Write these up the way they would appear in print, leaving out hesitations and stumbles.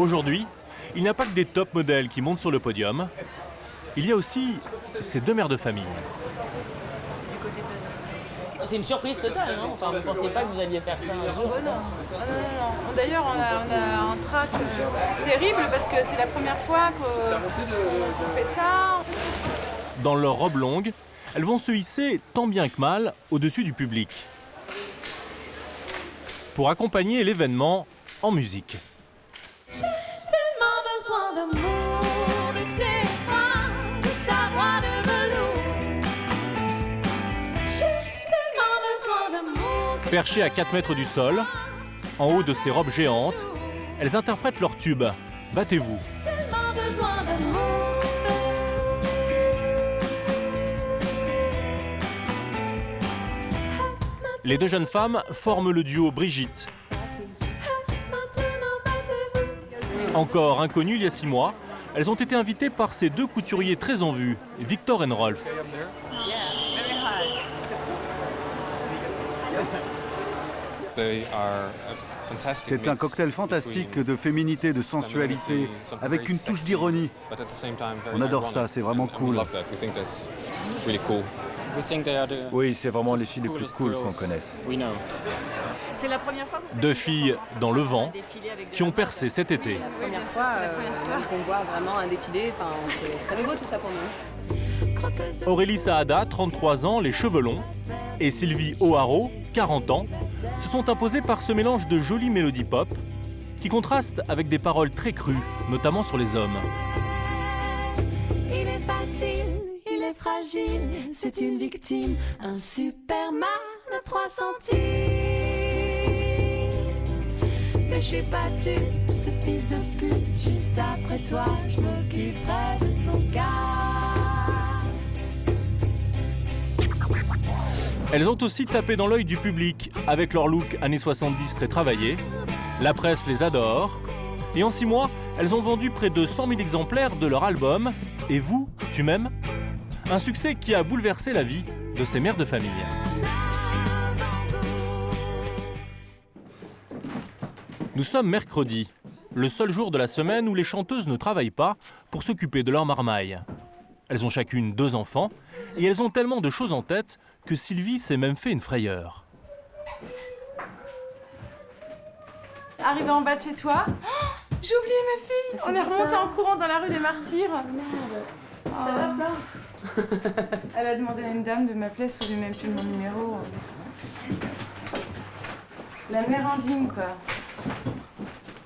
Aujourd'hui, il n'y a pas que des top modèles qui montent sur le podium. Il y a aussi ces deux mères de famille. C'est une surprise totale, non? Enfin, vous ne pensiez pas que vous alliez faire ça un jour? Non. D'ailleurs, on a un trac terrible parce que c'est la première fois qu'on fait ça. Dans leur robe longue, elles vont se hisser tant bien que mal au-dessus du public pour accompagner l'événement en musique. J'ai tellement besoin d'amour, de tes bras, de ta voix de velours. J'ai tellement besoin d'amour. Perchées à 4 mètres du sol, en haut de ces robes géantes, elles interprètent leur tube « Battez-vous ». Tellement besoin d'amour. Les deux jeunes femmes forment le duo Brigitte. Encore inconnues il y a 6 mois, elles ont été invitées par ces deux couturiers très en vue, Victor et Rolf. C'est un cocktail fantastique de féminité, de sensualité, avec une touche d'ironie. On adore ça, c'est vraiment cool. Oui, c'est vraiment les filles les plus cool qu'on connaisse. C'est la première fois Deux filles dans le vent qui ont percé cet été. La première fois qu'on voit vraiment un défilé, enfin, c'est très nouveau tout ça pour nous. Aurélie Saada, 33 ans, les cheveux longs, et Sylvie O'Haraud, 40 ans, se sont imposées par ce mélange de jolies mélodies pop qui contrastent avec des paroles très crues, notamment sur les hommes. Il est facile, il est fragile, c'est une victime, un Superman à 3 centimes. Mais je suis battu, ce fils de pute, juste après toi, je m'occuperai de son cas. Elles ont aussi tapé dans l'œil du public avec leur look années 70 très travaillé. La presse les adore. Et en 6 mois, elles ont vendu près de 100 000 exemplaires de leur album « Et vous, tu m'aimes ?» Un succès qui a bouleversé la vie de ces mères de famille. Nous sommes mercredi, le seul jour de la semaine où les chanteuses ne travaillent pas pour s'occuper de leur marmaille. Elles ont chacune 2 enfants et elles ont tellement de choses en tête que Sylvie s'est même fait une frayeur. Arrivé en bas de chez toi, oh, j'ai oublié ma fille. On est remonté en courant dans la rue des Martyrs. Ça va, Flore? Elle a demandé à une dame de m'appeler, elle ne savait même plus mon numéro. La mère indigne, quoi.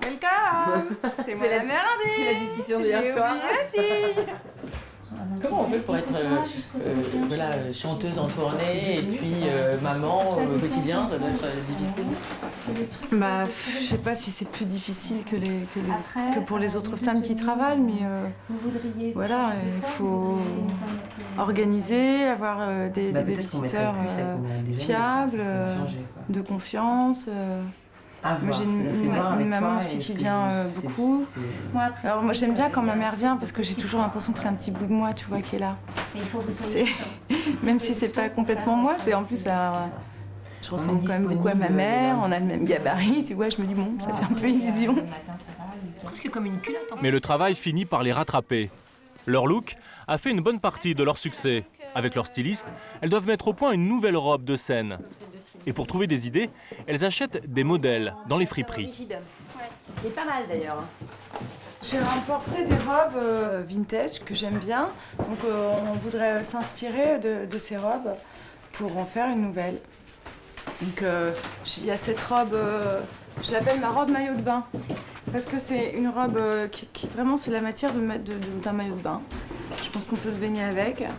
Welcome. C'est moi la mère indigne. C'est la discussion d'hier soir. J'ai oublié ma fille. Comment on fait pour être chanteuse en tournée et puis maman au quotidien? Ça doit être difficile. Bah, je sais pas si c'est plus difficile que pour les autres femmes qui travaillent, mais voilà, il faut organiser, avoir des babysitters fiables, de confiance. Moi j'ai une maman aussi qui vient beaucoup. Alors moi j'aime bien quand ma mère vient parce que j'ai toujours l'impression que c'est un petit bout de moi, tu vois, qui est là. Même si c'est pas complètement moi, en plus je ressemble quand même beaucoup à ma mère, on a le même gabarit, tu vois, je me dis bon, ça fait un peu illusion. Presque comme une culotte en fait. Mais le travail finit par les rattraper. Leur look a fait une bonne partie de leur succès. Avec leur styliste, elles doivent mettre au point une nouvelle robe de scène. Et pour trouver des idées, elles achètent des modèles dans les friperies. C'est pas mal d'ailleurs. J'ai remporté des robes vintage que j'aime bien, donc on voudrait s'inspirer de ces robes pour en faire une nouvelle. Donc il y a cette robe, je l'appelle ma robe maillot de bain, parce que c'est une robe qui vraiment c'est la matière d'un maillot de bain. Je pense qu'on peut se baigner avec. Donc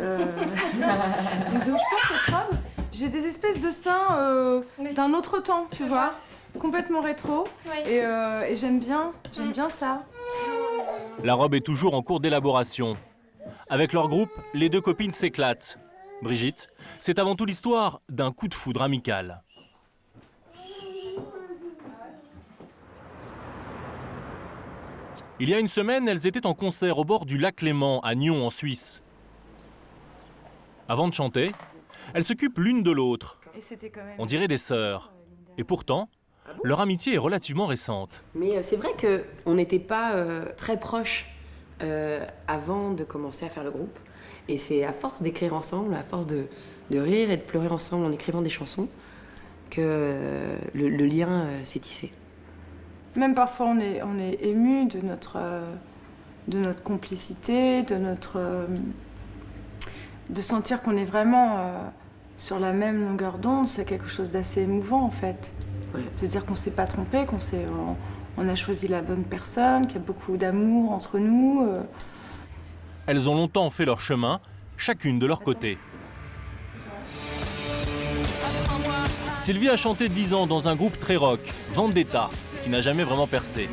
je porte cette robe. J'ai des espèces de seins d'un autre temps, tu vois, complètement rétro, et j'aime bien ça. La robe est toujours en cours d'élaboration. Avec leur groupe, les deux copines s'éclatent. Brigitte, c'est avant tout l'histoire d'un coup de foudre amical. Il y a une semaine, elles étaient en concert au bord du lac Léman, à Nyon, en Suisse. Avant de chanter, elles s'occupent l'une de l'autre. On dirait des sœurs. Et pourtant, leur amitié est relativement récente. Mais c'est vrai qu'on n'était pas très proches avant de commencer à faire le groupe. Et c'est à force d'écrire ensemble, à force de rire et de pleurer ensemble en écrivant des chansons, que le lien s'est tissé. Même parfois on est ému de notre complicité, de sentir qu'on est vraiment sur la même longueur d'onde, c'est quelque chose d'assez émouvant en fait. Ouais. De dire qu'on ne s'est pas trompé, on a choisi la bonne personne, qu'il y a beaucoup d'amour entre nous. Elles ont longtemps fait leur chemin, chacune de leur côté. Sylvie a chanté 10 ans dans un groupe très rock, Vendetta, qui n'a jamais vraiment percé.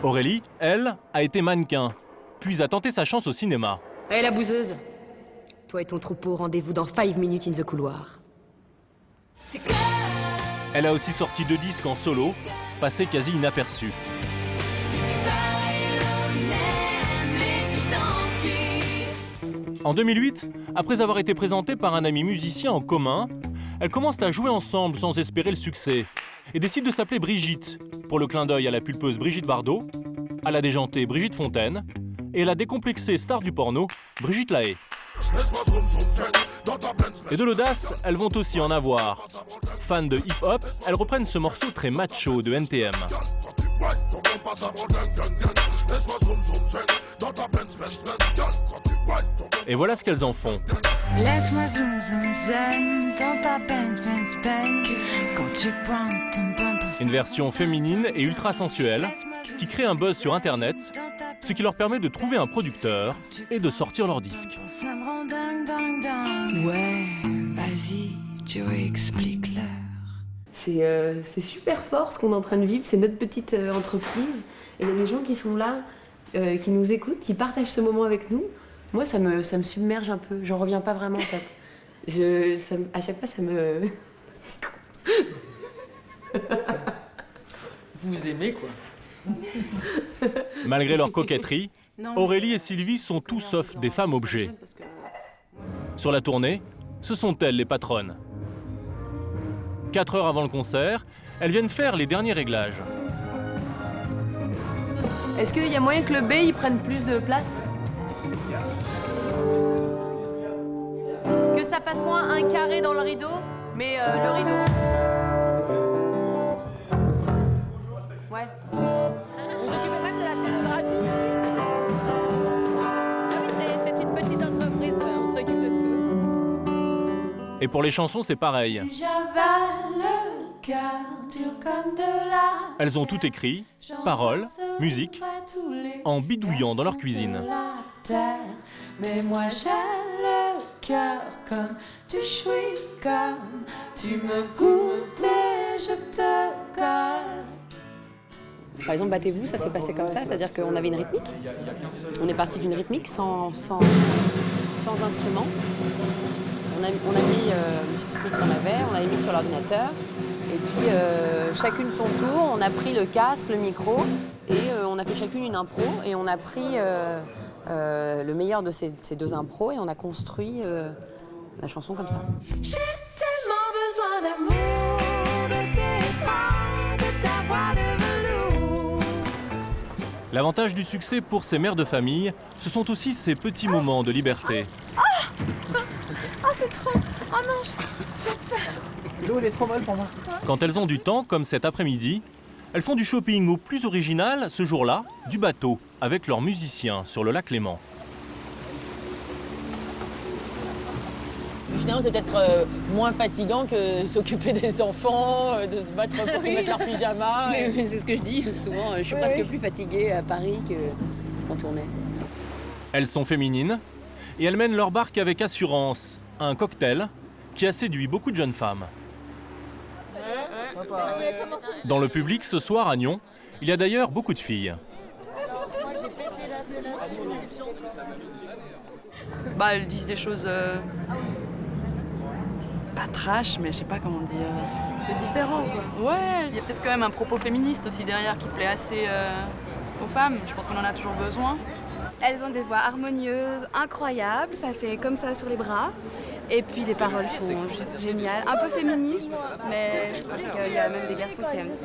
Aurélie, elle, a été mannequin, puis a tenté sa chance au cinéma. Hé la bouseuse, toi et ton troupeau, rendez-vous dans 5 minutes in the couloir. Elle a aussi sorti 2 disques en solo, passés quasi inaperçus. En 2008, après avoir été présentée par un ami musicien en commun, elles commencent à jouer ensemble sans espérer le succès et décident de s'appeler Brigitte, pour le clin d'œil à la pulpeuse Brigitte Bardot, à la déjantée Brigitte Fontaine et à la décomplexée star du porno Brigitte Lahaie. Et de l'audace, elles vont aussi en avoir. Fans de hip-hop, elles reprennent ce morceau très macho de NTM. Et voilà ce qu'elles en font. Laisse-moi zoom zoom zen dans ta Benz Benz Benz quand tu prends ton bumper. Une version féminine et ultra sensuelle qui crée un buzz sur internet, ce qui leur permet de trouver un producteur et de sortir leur disque. Ça me rend dingue dingue dingue. Ouais, vas-y, Joey, explique-leur. C'est super fort ce qu'on est en train de vivre, c'est notre petite entreprise. Et il y a des gens qui sont là, qui nous écoutent, qui partagent ce moment avec nous. Moi, ça me submerge un peu. J'en reviens pas vraiment, en fait. À chaque fois, ça me... Vous aimez, quoi. Malgré leur coquetterie, Aurélie et Sylvie sont tout sauf des femmes objets. Sur la tournée, ce sont elles les patronnes. 4 heures avant le concert, elles viennent faire les derniers réglages. Est-ce qu'il y a moyen que le B, il prenne plus de place ? Que ça fasse moins un carré dans le rideau, mais le rideau. Ouais. On s'occupe même de la scénographie. Ah oui, c'est une petite entreprise, on s'occupe de tout. Et pour les chansons, c'est pareil. Elles ont tout écrit, paroles, musique, en bidouillant dans leur cuisine. Mais moi j'ai le cœur comme tu chouis, comme tu me goûtes et je te colle. Par exemple, Battez-vous, ça s'est passé comme ça, c'est-à-dire qu'on avait une rythmique. On est parti d'une rythmique sans instrument. On a mis une petite rythmique qu'on avait, on l'avait mis sur l'ordinateur. Et puis, chacune son tour, on a pris le casque, le micro, et on a fait chacune une impro. Et on a pris le meilleur de ces 2 impros et on a construit la chanson comme ça. J'ai tellement besoin d'amour, de tes bras, de ta voix de velours. L'avantage du succès pour ces mères de famille, ce sont aussi ces petits moments de liberté. Ah, c'est trop... Oh non, j'ai peur. L'eau, elle est trop molle pour moi. Quand elles ont du temps, comme cet après-midi, elles font du shopping au plus original, ce jour-là, du bateau, avec leurs musiciens sur le lac Léman. Finalement, c'est peut-être moins fatigant que s'occuper des enfants, de se battre pour qu'ils mettent leur pyjama. Mais c'est ce que je dis souvent, je suis presque plus fatiguée à Paris que quand on tournait. Elles sont féminines et elles mènent leur barque avec assurance, un cocktail qui a séduit beaucoup de jeunes femmes. Dans le public ce soir à Nyon, il y a d'ailleurs beaucoup de filles. Bah, elles disent des choses pas trash, mais je sais pas comment dire. C'est différent, quoi. Ouais, il y a peut-être quand même un propos féministe aussi derrière qui plaît assez aux femmes. Je pense qu'on en a toujours besoin. Elles ont des voix harmonieuses, incroyables, ça fait comme ça sur les bras. Et puis les paroles sont juste géniales, un peu féministes, mais je crois qu'il y a même des garçons qui aiment.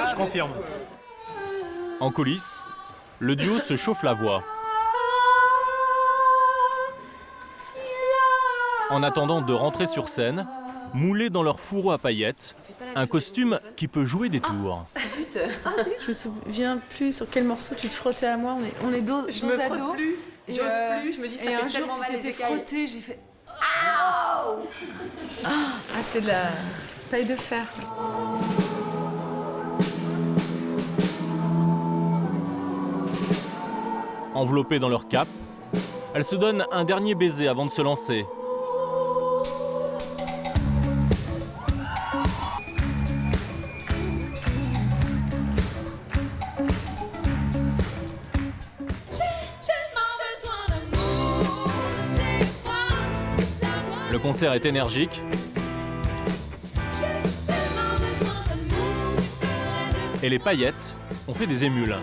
Je confirme. En coulisses, le duo se chauffe la voix. En attendant de rentrer sur scène, moulés dans leur fourreau à paillettes, un costume qui peut jouer des tours. Zut. Je me souviens plus sur quel morceau tu te frottais à moi. On est dos Je me à frotte dos. plus, j'ose plus, je me dis ça et fait un jour tellement tu mal les t'étais écailles. frotté, j'ai fait Ah, c'est de la paille de fer. Enveloppées dans leur cape, elles se donnent un dernier baiser avant de se lancer. Le concert est énergique. Et les paillettes ont fait des émules.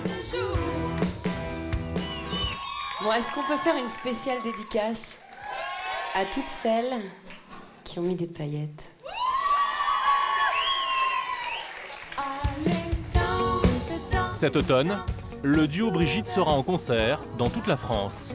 Bon, est-ce qu'on peut faire une spéciale dédicace à toutes celles qui ont mis des paillettes? Cet automne, le duo Brigitte sera en concert dans toute la France.